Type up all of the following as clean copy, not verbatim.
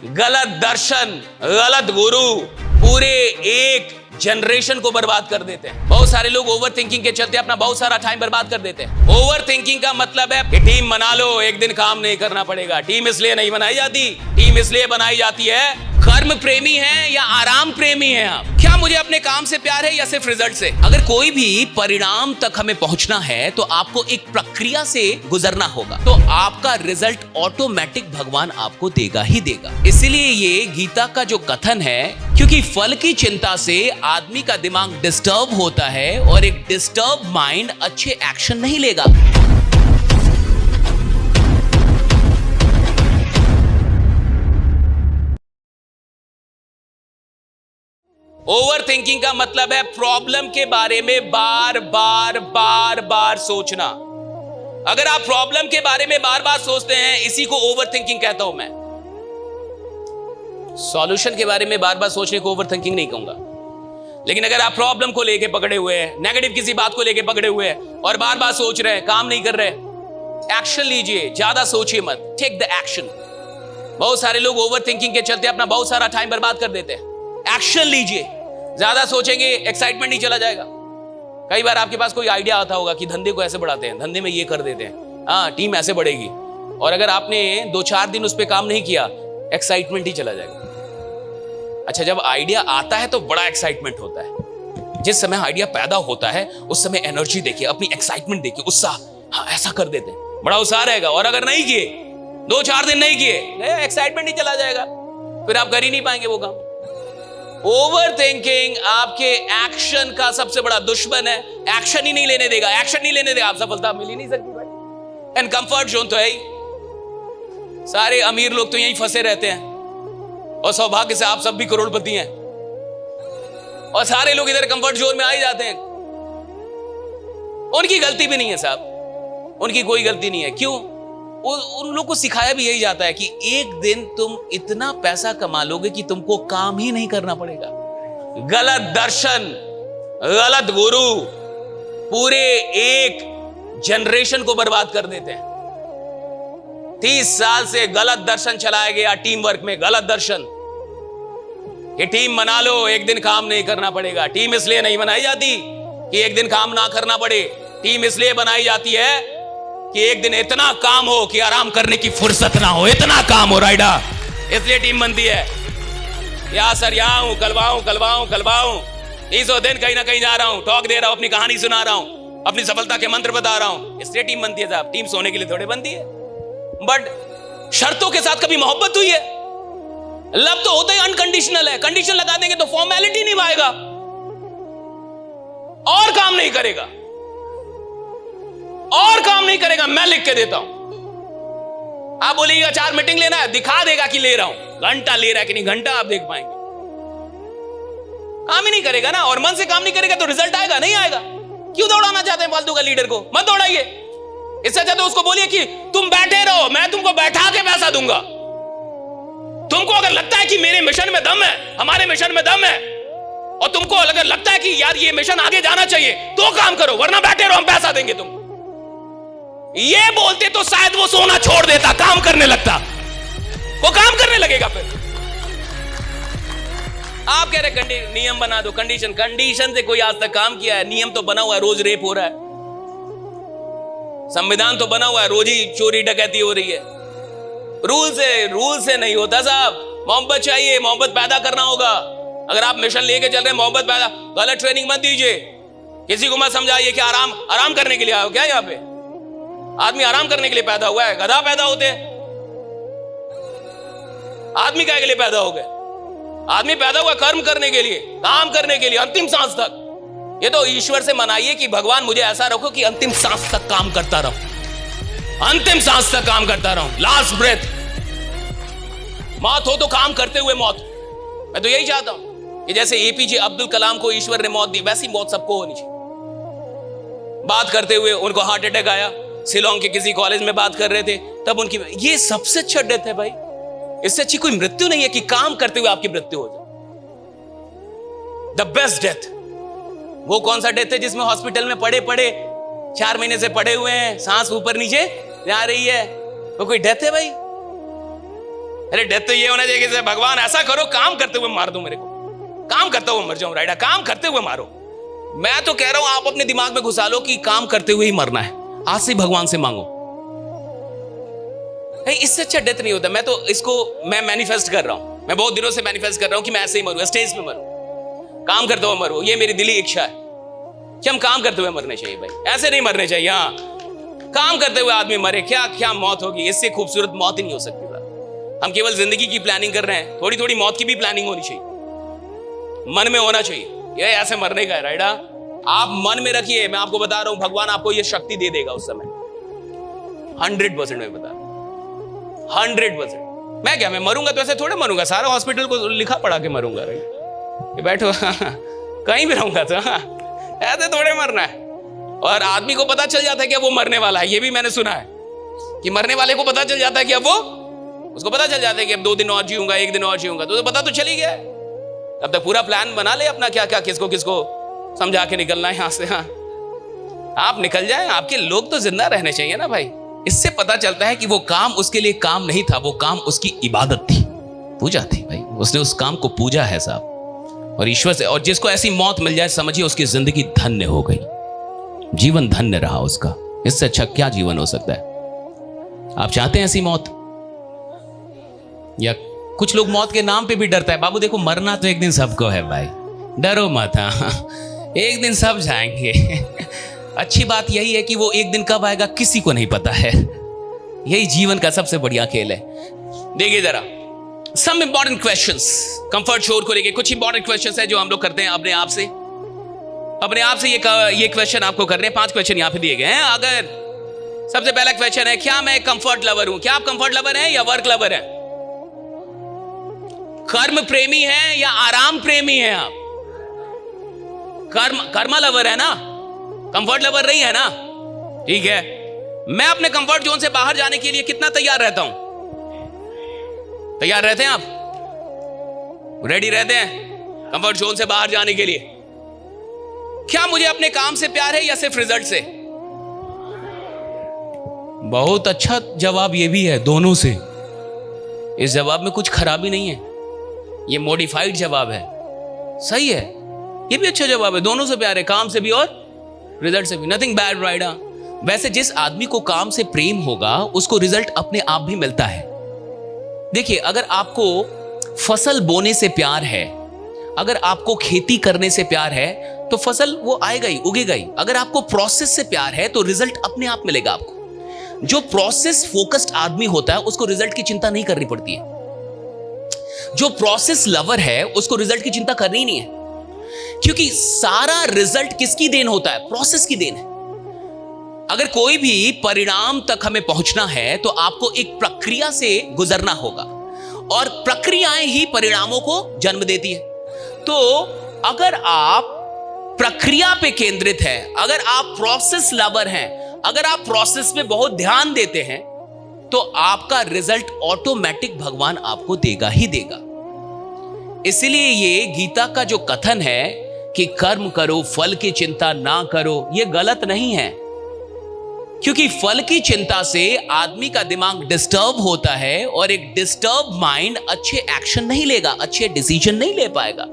गलत दर्शन, गलत गुरु पूरे एक जनरेशन को बर्बाद कर देते हैं। बहुत सारे लोग ओवर थिंकिंग के चलते अपना बहुत सारा टाइम बर्बाद कर देते हैं। ओवर थिंकिंग का मतलब है कि टीम बना लो, एक दिन काम नहीं करना पड़ेगा। टीम इसलिए नहीं बनाई जाती, टीम इसलिए बनाई जाती है कर्म प्रेमी है या आराम प्रेमी है आप। क्या मुझे अपने काम से प्यार है या सिर्फ रिजल्ट से? अगर कोई भी परिणाम तक हमें पहुंचना है तो आपको एक प्रक्रिया से गुजरना होगा, तो आपका रिजल्ट ऑटोमेटिक भगवान आपको देगा ही देगा। इसलिए ये गीता का जो कथन है, क्योंकि फल की चिंता से आदमी का दिमाग डिस्टर्ब होता है और एक डिस्टर्ब माइंड अच्छे एक्शन नहीं लेगा। ओवर थिंकिंग का मतलब है प्रॉब्लम के बारे में बार बार सोचना। अगर आप प्रॉब्लम के बारे में बार बार सोचते हैं, इसी को ओवर थिंकिंग कहता हूं मैं। सॉल्यूशन के बारे में बार बार सोचने को ओवर थिंकिंग नहीं कहूंगा। लेकिन अगर आप प्रॉब्लम को लेके पकड़े हुए हैं, नेगेटिव किसी बात को लेके पकड़े हुए हैं और बार बार सोच रहे हैं, काम नहीं कर रहे, एक्शन लीजिए, ज्यादा सोचिए मत, टेक द एक्शन। बहुत सारे लोग ओवर थिंकिंग के चलते अपना बहुत सारा टाइम बर्बाद कर देते हैं। एक्शन लीजिए। ज्यादा सोचेंगे, एक्साइटमेंट नहीं चला जाएगा। कई बार आपके पास कोई आइडिया आता होगा कि धंधे को ऐसे बढ़ाते हैं, धंधे में ये कर देते हैं, हाँ टीम ऐसे बढ़ेगी, और अगर आपने 2-4 दिन उस पर काम नहीं किया, एक्साइटमेंट ही चला जाएगा। अच्छा, जब आइडिया आता है तो बड़ा एक्साइटमेंट होता है। जिस समय आइडिया पैदा होता है उस समय एनर्जी देखिए, अपनी एक्साइटमेंट देखिए, उत्साह, हाँ ऐसा कर देते हैं, बड़ा उत्साह रहेगा। और अगर नहीं किए, 2-4 दिन नहीं किए, एक्साइटमेंट ही चला जाएगा, फिर आप कर ही नहीं पाएंगे वो काम। ओवर थिंकिंग आपके एक्शन का सबसे बड़ा दुश्मन है। एक्शन ही नहीं लेने देगा, एक्शन नहीं लेने देगा, आप सफलता मिल ही नहीं सकती भाई। एंड कंफर्ट जोन तो है ही। सारे अमीर लोग तो यहीं फंसे रहते हैं और सौभाग्य से आप सब भी करोड़पति हैं, और सारे लोग इधर कंफर्ट जोन में आ ही जाते हैं। उनकी गलती भी नहीं है साहब, उनकी कोई गलती नहीं है। क्यों? उन लोग को सिखाया भी यही जाता है कि एक दिन तुम इतना पैसा कमा लोगे कि तुमको काम ही नहीं करना पड़ेगा। गलत दर्शन, गलत गुरु पूरे एक जनरेशन को बर्बाद कर देते हैं। 30 साल से गलत दर्शन चलाया गया टीम वर्क में। गलत दर्शन कि टीम बना लो, एक दिन काम नहीं करना पड़ेगा। टीम इसलिए नहीं बनाई जाती कि एक दिन काम ना करना पड़े। टीम इसलिए बनाई जाती है कि एक दिन इतना काम हो कि आराम करने की फुर्सत ना हो, इतना काम हो राइडा, इसलिए टीम बनती है। या सर यहाँ हूं, कलवाऊं 300 दिन कहीं ना कहीं जा रहा हूं, टॉक दे रहा हूं, अपनी कहानी सुना रहा हूं, अपनी सफलता के मंत्र बता रहा हूं, इसलिए टीम बनती है साहब। टीम सोने के लिए थोड़े बनती है। बट शर्तों के साथ कभी मोहब्बत हुई है? लव तो होता ही अनकंडीशनल है। कंडीशन लगा देंगे तो फॉर्मेलिटी निभाएगा और काम नहीं करेगा, और काम नहीं करेगा। मैं लिख के देता हूं। आप बोलिएगा 4 मीटिंग लेना है, दिखा देगा कि ले रहा हूं। घंटा ले रहा है कि नहीं, घंटा आप देख पाएंगे। काम ही नहीं करेगा ना, और मन से काम नहीं करेगा तो रिजल्ट आएगा नहीं आएगा। क्यों दौड़ाना चाहते हैं फालतू का लीडर को? मत दौड़ाइए। इससे अच्छा तो उसको बोलिए कि तुम बैठे रहो, मैं तुमको बैठा के पैसा दूंगा। तुमको अगर लगता है कि मेरे मिशन में दम है, हमारे मिशन में दम है, और तुमको अगर लगता है कि यार ये मिशन आगे जाना चाहिए, तो काम करो, वरना बैठे रहो, हम पैसा देंगे तुमको। ये बोलते तो शायद वो सोना छोड़ देता, काम करने लगता, वो काम करने लगेगा। फिर आप कह रहे नियम बना दो, कंडीशन से कोई आज तक काम किया है? नियम तो बना हुआ है, रोज रेप हो रहा है। संविधान तो बना हुआ है, रोज ही चोरी डकैती हो रही है। रूल से नहीं होता साहब। मोहब्बत चाहिए, मोहब्बत पैदा करना होगा। अगर आप मिशन लेके चल रहे हैं, मोहब्बत पैदा, गलत ट्रेनिंग मत दीजिए। किसी को मत समझाइए कि आराम करने के लिए आए हो क्या। यहाँ पे आदमी आराम करने के लिए पैदा हुआ है? गधा पैदा होते हैं। आदमी क्या के लिए पैदा हो गए? आदमी पैदा हुआ कर्म करने के लिए, काम करने के लिए, अंतिम सांस तक। ये तो ईश्वर से मनाइए कि भगवान मुझे ऐसा रखो कि अंतिम सांस तक काम करता रहूं, अंतिम सांस तक काम करता रहूं, लास्ट ब्रेथ। मौत हो तो काम करते हुए मौत। मैं तो यही चाहता हूं कि जैसे एपीजे अब्दुल कलाम को ईश्वर ने मौत दी, वैसी मौत सबको होनी चाहिए। बात करते हुए उनको हार्ट अटैक आया, शिलोंग के किसी कॉलेज में बात कर रहे थे, तब उनकी, ये सबसे अच्छा डेथ है भाई। इससे अच्छी कोई मृत्यु नहीं है कि काम करते हुए आपकी मृत्यु हो जाए। द बेस्ट डेथ वो कौन सा डेथ है जिसमें हॉस्पिटल में पड़े 4 महीने से पड़े हुए हैं, सांस ऊपर नीचे जा रही है, वो कोई डेथ है भाई? अरे डेथ तो ये होना चाहिए कि भगवान ऐसा करो काम करते हुए मार दो मेरे को, काम करते हुए मर जाऊं, राइडा काम करते हुए मारो। मैं तो कह रहा हूं आप अपने दिमाग में घुसा लो कि काम करते हुए ही मरना है, आज से भगवान से मांगो। इससे अच्छा डेथ नहीं होता। मैं मैनिफेस्ट कर रहा हूं, मैं बहुत दिनों से मैनिफेस्ट कर रहा हूं कि मैं ऐसे ही मरूं, स्टेज पे मरूं, काम करते हुए मरूं। ये मेरी दिली इच्छा है कि हम काम करते हुए मरने चाहिए भाई, ऐसे नहीं मरने चाहिए। हाँ, काम करते हुए आदमी मरे, क्या क्या मौत होगी, इससे खूबसूरत मौत ही नहीं हो सकती। हम केवल जिंदगी की प्लानिंग कर रहे हैं, थोड़ी थोड़ी मौत की भी प्लानिंग होनी चाहिए, मन में होना चाहिए ये ऐसे मरने का है, राइडा। आप मन में रखिए, मैं आपको बता रहा हूं भगवान आपको ये शक्ति दे देगा उस समय, 100% मैं बता रहा हूं, 100%। मैं क्या, मैं मरूंगा तो ऐसे थोड़े मरूंगा, सारा हॉस्पिटल को लिखा पढ़ा के मरूंगा, राइट, बैठो कहीं भी रहूंगा तो ऐसे थोड़े मरना है। और आदमी को पता चल जाता है कि वो मरने वाला है, ये भी मैंने सुना है कि मरने वाले को पता चल जाता है कि अब वो, उसको पता चल जाता है कि अब 2 दिन और जीऊंगा, 1 दिन और जीऊंगा, तो पता तो चल ही गया। तब तक पूरा प्लान बना ले अपना, क्या क्या किसको किसको समझा के निकलना है यहां से। हाँ, आप निकल जाए, आपके लोग तो जिंदा रहने चाहिए ना भाई। इससे पता चलता है कि वो काम उसके लिए काम नहीं था, वो काम उसकी इबादत थी, पूजा थी भाई, उसने उस काम को पूजा है साहब, और ईश्वर से। और जिसको ऐसी मौत मिल जाए समझिए उसकी जिंदगी धन्य हो गई, जीवन धन्य रहा उसका। इससे अच्छा क्या जीवन हो सकता है। आप चाहते हैं ऐसी मौत? या कुछ लोग मौत के नाम पे भी डरता है। बाबू देखो, मरना तो एक दिन सबको है भाई, डरो मत, हाँ एक दिन सब जाएंगे। अच्छी बात यही है कि वो एक दिन कब आएगा किसी को नहीं पता है, यही जीवन का सबसे बढ़िया खेल है। देखिए जरा सम इंपॉर्टेंट क्वेश्चंस, कंफर्ट शोर को लेके कुछ इंपॉर्टेंट क्वेश्चंस है जो हम लोग करते हैं अपने आप से। ये क्वेश्चन आपको करने हैं, 5 क्वेश्चन यहां पे दिए गए हैं। अगर सबसे पहला क्वेश्चन है, क्या मैं कंफर्ट लवर हूं? क्या आप कंफर्ट लवर हैं या वर्क लवर हैं? कर्म प्रेमी हैं या आराम प्रेमी हैं आप? कर्मा लवर है ना, कंफर्ट लवर नहीं है ना, ठीक है। मैं अपने कंफर्ट जोन से बाहर जाने के लिए कितना तैयार रहता हूं? तैयार रहते हैं आप? रेडी रहते हैं कंफर्ट जोन से बाहर जाने के लिए? क्या मुझे अपने काम से प्यार है या सिर्फ रिजल्ट से? बहुत अच्छा जवाब ये भी है, दोनों से। इस जवाब में कुछ खराबी नहीं है, ये मॉडिफाइड जवाब है, सही है, ये भी अच्छा जवाब है। दोनों से प्यार है, काम से भी और रिजल्ट से भी, नथिंग बैड, राइट। वैसे जिस आदमी को काम से प्रेम होगा उसको रिजल्ट अपने आप भी मिलता है। देखिए, अगर आपको फसल बोने से प्यार है, अगर आपको खेती करने से प्यार है, तो फसल वो आएगा ही, उगेगा ही। अगर आपको प्रोसेस से प्यार है तो रिजल्ट अपने आप मिलेगा आपको। जो प्रोसेस फोकस्ड आदमी होता है उसको रिजल्ट की चिंता नहीं करनी पड़ती है। जो प्रोसेस लवर है उसको रिजल्ट की चिंता करनी ही नहीं है, क्योंकि सारा रिजल्ट किसकी देन होता है? प्रोसेस की देन है। अगर कोई भी परिणाम तक हमें पहुंचना है तो आपको एक प्रक्रिया से गुजरना होगा, और प्रक्रियाएं ही परिणामों को जन्म देती है। तो अगर आप प्रक्रिया पे केंद्रित है, अगर आप प्रोसेस लवर हैं, अगर आप प्रोसेस पे बहुत ध्यान देते हैं, तो आपका रिजल्ट ऑटोमेटिक भगवान आपको देगा ही देगा। इसलिए ये गीता का जो कथन है कि कर्म करो फल की चिंता ना करो, ये गलत नहीं है, क्योंकि फल की चिंता से आदमी का दिमाग डिस्टर्ब होता है, और एक डिस्टर्ब माइंड अच्छे एक्शन नहीं लेगा, अच्छे डिसीजन नहीं ले पाएगा।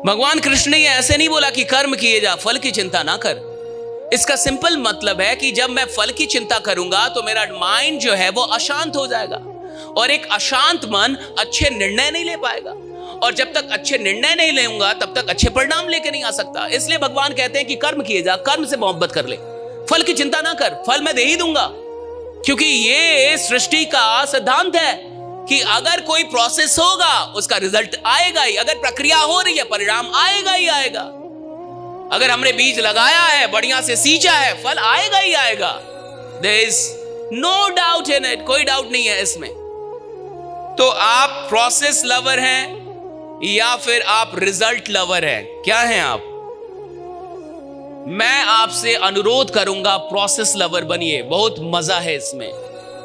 भगवान कृष्ण ने ऐसे नहीं बोला कि कर्म किए जा, फल की चिंता ना कर। इसका सिंपल मतलब है कि जब मैं फल की चिंता करूंगा तो मेरा माइंड जो है वो अशांत हो जाएगा, और एक अशांत मन अच्छे निर्णय नहीं ले पाएगा, और जब तक अच्छे निर्णय नहीं लेऊंगा तब तक अच्छे परिणाम लेके नहीं आ सकता। इसलिए भगवान कहते हैं कि कर्म किए जा, कर्म से मोहब्बत कर ले, फल की चिंता ना कर, फल मैं दे ही दूंगा। क्योंकि ये सृष्टि का सिद्धांत है कि अगर कोई प्रोसेस होगा उसका रिजल्ट आएगा ही, अगर प्रक्रिया हो रही है परिणाम आएगा ही आएगा। अगर हमने बीज लगाया है, बढ़िया से सींचा है, फल आएगा ही आएगा। There is no doubt in it, कोई डाउट नहीं है इसमें। तो आप प्रोसेस लवर हैं या फिर आप रिजल्ट लवर हैं? क्या हैं आप? मैं आपसे अनुरोध करूंगा प्रोसेस लवर बनिए, बहुत मजा है इसमें,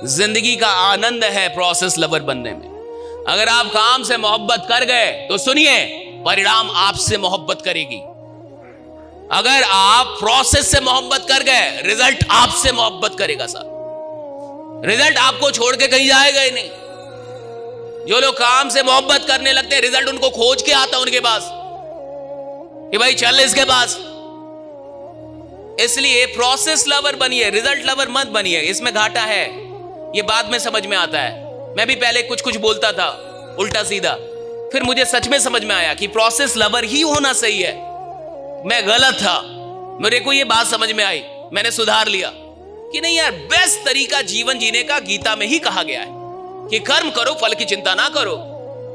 जिंदगी का आनंद है प्रोसेस लवर बनने में। अगर आप काम से मोहब्बत कर गए तो सुनिए, परिणाम आपसे मोहब्बत करेगी। अगर आप प्रोसेस से मोहब्बत कर गए, रिजल्ट आपसे मोहब्बत करेगा साहब। रिजल्ट आपको छोड़ के कहीं जाएगा ही नहीं। जो लोग काम से मोहब्बत करने लगते हैं, रिजल्ट उनको खोज के आता उनके पास कि भाई चल इसके पास। इसलिए प्रोसेस लवर बनिए, रिजल्ट लवर मत बनिए। इसमें घाटा है, ये बाद में समझ में आता है। मैं भी पहले कुछ कुछ बोलता था उल्टा सीधा, फिर मुझे सच में समझ में आया कि प्रोसेस लवर ही होना सही है। मैं गलत था, मेरे को ये बात समझ में आई, मैंने सुधार लिया कि नहीं यार, बेस्ट तरीका जीवन जीने का गीता में ही कहा गया है कि कर्म करो, फल की चिंता ना करो।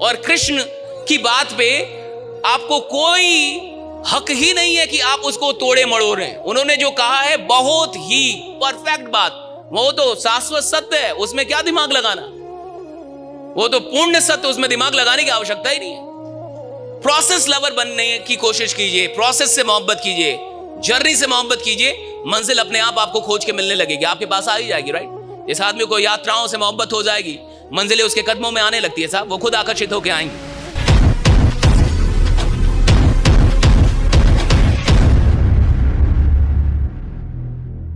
और कृष्ण की बात पे आपको कोई हक ही नहीं है कि आप उसको तोड़े मड़ोड़े। उन्होंने जो कहा है बहुत ही परफेक्ट बात, वो तो शाश्वत सत्य है, उसमें क्या दिमाग लगाना, वो तो पूर्ण सत्य, उसमें दिमाग लगाने की आवश्यकता ही नहीं है। प्रोसेस लवर बनने की कोशिश कीजिए, प्रोसेस से मोहब्बत कीजिए, जर्नी से मोहब्बत कीजिए, मंजिल अपने आप आपको खोज के मिलने लगेगी, आपके पास आ ही जाएगी। राइट, इस आदमी को यात्राओं से मोहब्बत हो जाएगी, मंजिलें उसके कदमों में आने लगती है साहब, वो खुद आकर्षित होकर आएंगी।